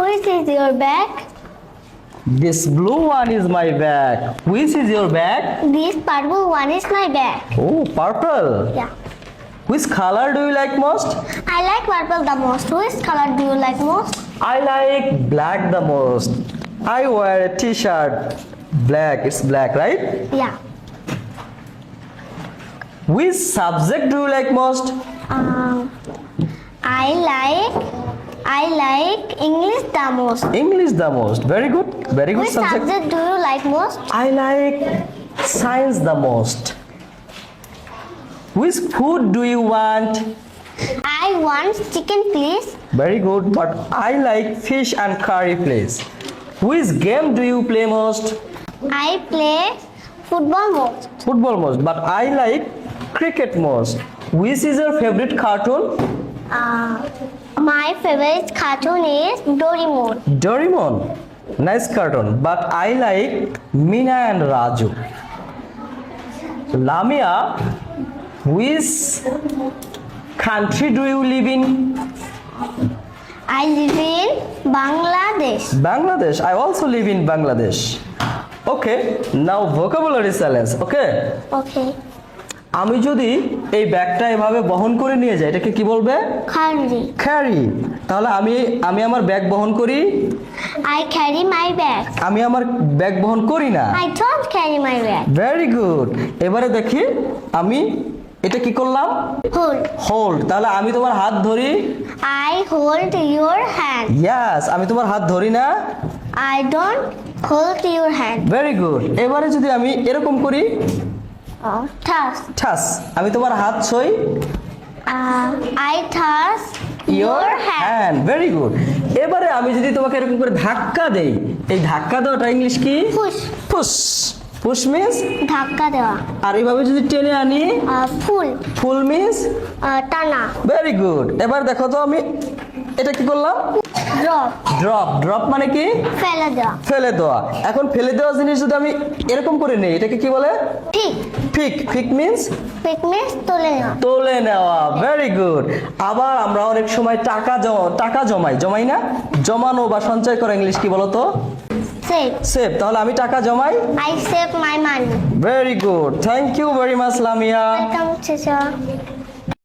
Which is your bag? This blue one is my bag. Which is your bag? This purple one is my bag. Oh, purple. Yeah. Which color do you like most? I like purple the most. Which color do you like most? I like black the most. I wear a t-shirt. Black, it's black, right? Yeah. Which subject do you like most? I like English the most. English the most. Very good. Very good Which subject. subject do you like most? I like science the most. Which food do you want? I want chicken, please. Very good, but I like fish and curry, please. Which game do you play most? I play football most. Football most, but I like cricket most. Which is your favorite cartoon? My favorite cartoon is Doraemon. Doraemon. Nice cartoon, but I like Mina and Raju. Lamia, which country do you live in? I live in Bangladesh. Bangladesh. I also live in Bangladesh. Okay, now vocabulary challenge. Okay. Okay. আমি যদি এই ব্যাগটা এভাবে বহন করে নিয়ে যাই এটাকে কি বলবে? Carry. ক্যারি। তাহলে আমি আমার ব্যাগ বহন করি। I carry my bag. আমি আমার ব্যাগ বহন করি না। I don't carry my bag. Very good. এবারে দেখি আমি এটা কি করলাম? Hold. হোল্ড। তাহলে আমি তোমার হাত ধরি। I hold your hand. Yes, আমি তোমার হাত ধরি না। I don't hold your hand. Very good. এবারে যদি আমি এরকম করি, Touch. ঠাস, আমি তোমার হাত ছই। I touch your hand. Hand. Very good. এবারে আমি যদি তোমাকে এরকম করে ধাক্কা দেই, এই ধাক্কা দেওয়াটা ইংলিশ কি? Push. পুশ। পুশ মিন্স, ধাক্কা দেওয়া। আর এইভাবে যদি টেনে আনি, Pull. ফুল মিন্স। টানা। Very good. এবার দেখো তো আমি এটা কি করলাম? Drop. ড্রপ। ড্রপ মানে কি? ফেলে দেওয়া। ফেলে দেওয়া। এখন ফেলে দেওয়া জিনিস যদি আমি এরকম করে নেই এটাকে কি বলে? ঠিক। ফিক। ফিক মিন্স পিক মিন্স তুলে নেওয়া। তুলে নেওয়া। Very good. আবার আমরা অনেক সময় টাকা জমাই না? জমানো বা সঞ্চয় করা ইংলিশ কি বলো তো? Save. সেভ। তাহলে আমি টাকা জমাই। I save my money. Very good. Thank you very much Lamia. Welcome, teacher.